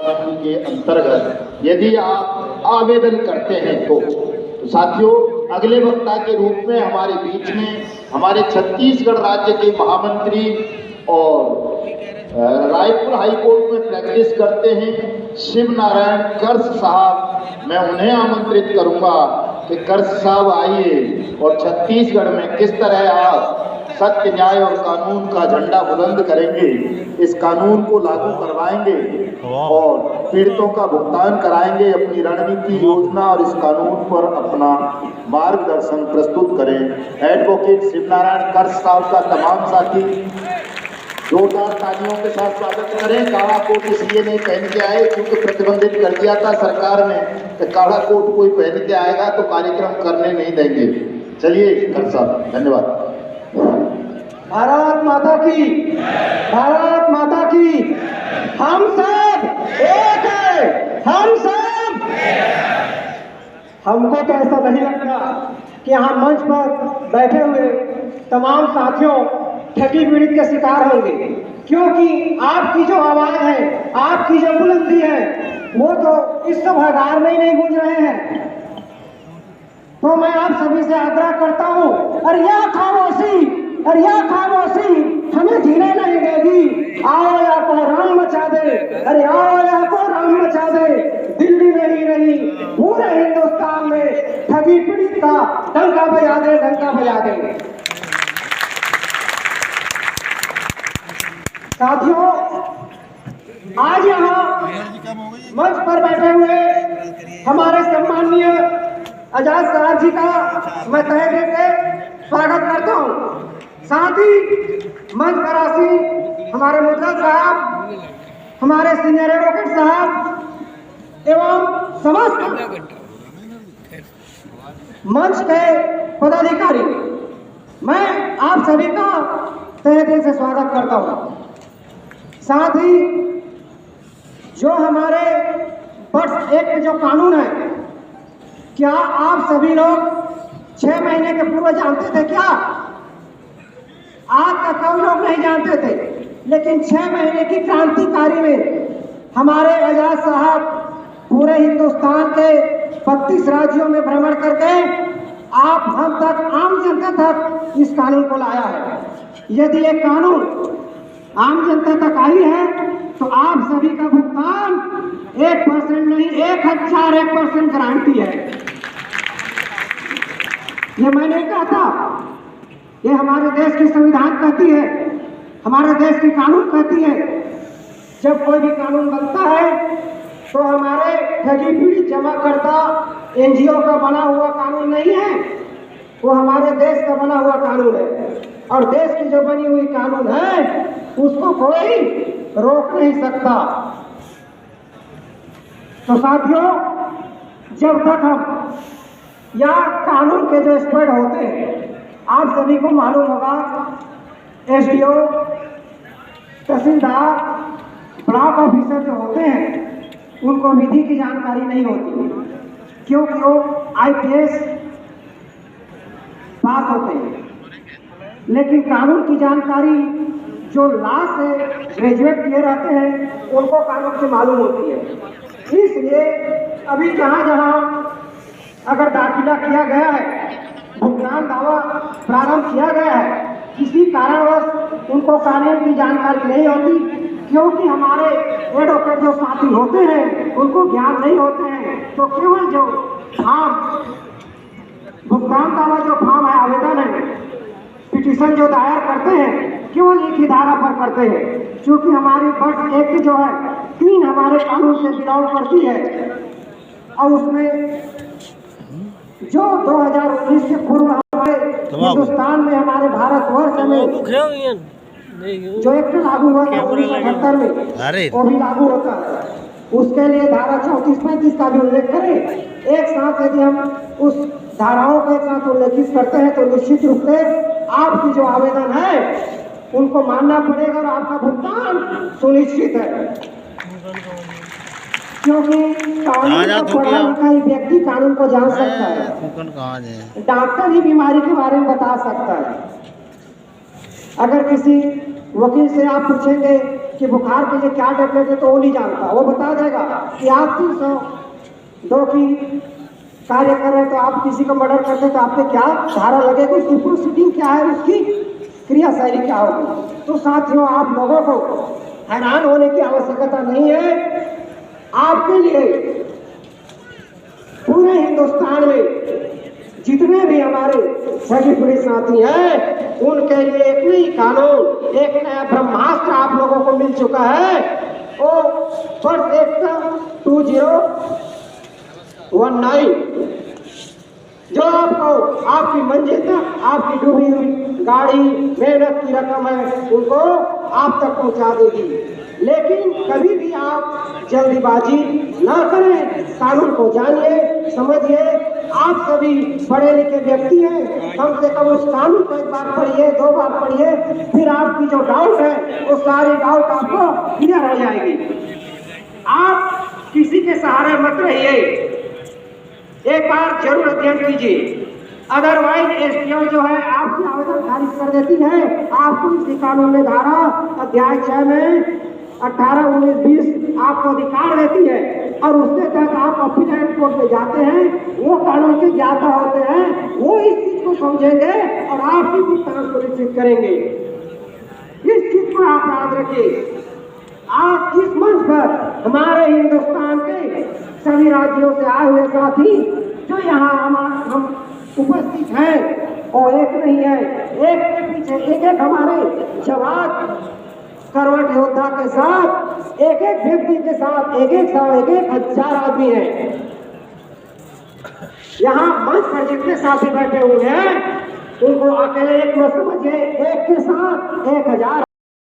के अंतर्गत यदि आप आवेदन करते हैं तो साथियों, अगले वक्ता के रूप में हमारे बीच में हमारे छत्तीसगढ़ राज्य के महामंत्री और रायपुर हाई कोर्ट में प्रैक्टिस करते हैं शिव नारायण कर्स साहब, मैं उन्हें आमंत्रित करूंगा कि कर्स साहब आइए और छत्तीसगढ़ में किस तरह आप सत्य, न्याय और कानून का झंडा बुलंद करेंगे, इस कानून को लागू करवाएंगे और पीड़ितों का भुगतान कराएंगे, अपनी रणनीति, योजना और इस कानून पर अपना मार्गदर्शन प्रस्तुत करें। एडवोकेट शिवनारायण कर्स साहब का तमाम साथी जोरदार तालियों के साथ स्वागत करें। काला कोट इसलिए नहीं पहन के आए क्योंकि प्रतिबंधित कर दिया था सरकार ने कि काला कोट कोई पहन के आएगा तो कार्यक्रम करने नहीं देंगे। चलिए कर्स साहब, धन्यवाद। भारत माता की, भारत माता की। हम सब एक है, हम सब। हमको तो ऐसा नहीं लगता कि यहाँ मंच पर बैठे हुए तमाम साथियों ठगी पीड़ित के शिकार होंगे, क्योंकि आपकी जो आवाज है, आपकी जो बुलंदी है, वो तो इस सभागार में ही नहीं गूंज रहे हैं। तो मैं आप सभी से आग्रह करता हूँ, और यह खामोशी हमें जीने नहीं देगी। आओ या को राम मचा दे, अरे आओ या को राम मचा दे। दिल्ली में ही नहीं, पूरे हिंदुस्तान में ठगी पीड़ित का डंका बजा दे, डंका बजा दे। साथियों, आज यहाँ मंच पर बैठे हुए हमारे सम्माननीय आजाद साहब जी का मैं तहे दिल से स्वागत करता हूँ। साथ ही मंच पर आसीन हमारे मुद्रा साहब, हमारे सीनियर एडवोकेट साहब एवं समस्त मंच के पदाधिकारी, मैं आप सभी का तहे दिल से स्वागत करता हूँ। साथ ही जो हमारे बर्ड्स एक्ट जो कानून है, क्या आप सभी लोग 6 महीने के पूर्व जानते थे क्या? आज तक कई लोग नहीं जानते थे, लेकिन 6 महीने की क्रांतिकारी में हमारे आजाद साहब पूरे हिंदुस्तान के 32 राज्यों में भ्रमण करके आप हम तक, आम जनता तक इस कानून को लाया है। यदि ये कानून आम जनता तक आई है तो आप सभी का भुगतान 1% नहीं, 1001% गारंटी है। ये मैं नहीं कहता, ये हमारे देश की संविधान कहती है, हमारे देश की कानून कहती है। जब कोई भी कानून बनता है तो हमारे ठगी पीड़ित जमाकर्ता एनजीओ का बना हुआ कानून नहीं है, वो हमारे देश का बना हुआ कानून है। और देश की जो बनी हुई कानून है उसको कोई रोक नहीं सकता। तो साथियों, जब तक हम या कानून के जो स्प्रेड होते हैं, आप सभी को मालूम होगा, एसडीओ, तहसीलदार, ब्लॉक ऑफिसर जो होते हैं उनको विधि की जानकारी नहीं होती, क्योंकि वो आईपीएस पास होते हैं। लेकिन कानून की जानकारी जो लॉ से ग्रेजुएट किए रहते हैं उनको कानून से मालूम होती है। इसलिए अभी जहाँ जहाँ अगर दाखिला किया गया है, भुगतान दावा प्रारंभ किया गया है, किसी कारणवश उनको कानून की जानकारी नहीं होती, क्योंकि हमारे एडवोकेट जो साथी होते हैं उनको ज्ञान नहीं होते हैं, तो केवल जो फॉर्म, भुगतान दावा जो फॉर्म है, आवेदन है, पिटीशन जो दायर करते हैं, केवल एक ही धारा पर करते हैं। क्योंकि हमारी बर्ड्स एक्ट जो है 3 हमारे कानून से बिलोंग करती है, और उसमें जो 2019 से पूर्व हमारे हिंदुस्तान में, हमारे भारतवर्ष में जो एक्ट लागू हुआ था 1978 में, वो भी लागू होता है। उसके लिए धारा 34-35 का भी उल्लेख करें। एक साथ यदि हम उस धाराओं के साथ उल्लेखित करते हैं तो निश्चित रूप से आपकी जो आवेदन है उनको मानना पड़ेगा और आपका भुगतान सुनिश्चित है। क्योंकि कानून को पढ़ा लिखा ही व्यक्ति कानून को जान सकता है, डॉक्टर ही बीमारी के बारे में बता सकता है। अगर किसी वकील से आप पूछेंगे कि बुखार के लिए क्या टेबलेट है तो वो नहीं जानता, वो बता देगा कि आप 302 की कार्य कर रहे हैं तो आप किसी का मर्डर करते तो आप पे क्या धारा लगेगी, उसकी प्रोसीडिंग क्या है, उसकी क्रियाशैली क्या होगी। तो साथियों, आप लोगों को हैरान होने की आवश्यकता नहीं है। आपके लिए पूरे हिंदुस्तान में जितने भी हमारे सभी पुलिस साथी हैं उनके लिए एक नई कानून, एक नया ब्रह्मास्त्र आप लोगों को मिल चुका है। वो फर्स्ट एक्ट 2019 जो आपको आपकी मंजिल तक, आपकी डूबी हुई गाड़ी, मेहनत की रकम है, उनको आप तक पहुंचा देगी। लेकिन कभी भी आप जल्दीबाजी ना करें, कानून को जानिए, समझिए। आप सभी पढ़े लिखे व्यक्ति हैं, कम से कम उस कानून को एक बार पढ़िए, 2 बार पढ़िए, फिर आपकी जो डाउट है वो सारी डाउट आपको क्लियर हो जाएगी। आप किसी के सहारे मत रहिए, एक बार जरूर अध्ययन कीजिए। अदरवाइज एसटीओ जो है आपकी आवेदन खारिज कर देती है। आपको इसी कानून में धारा अध्याय 6 में 18, 19, 20 आपको अधिकार देती है और उसके तहत आप अपील कोर्ट में जाते हैं। वो कानून के ज्ञाता होते हैं, वो इस चीज को समझेंगे और आपकी भुगतान सुनिश्चित करेंगे। इस चीज को आप याद रखिए। आज इस मंच पर हमारे हिंदुस्तान के सभी राज्यों से आए हुए साथी जो यहाँ हम उपस्थित हैं और एक नहीं है, एक के पीछे एक हमारे जवान करवट योद्धा के साथ, एक व्यक्ति के साथ एक 1000 आदमी है। यहाँ मंच पर जितने साथी बैठे हुए हैं उनको अकेले एक मत समझिए, एक के साथ 1000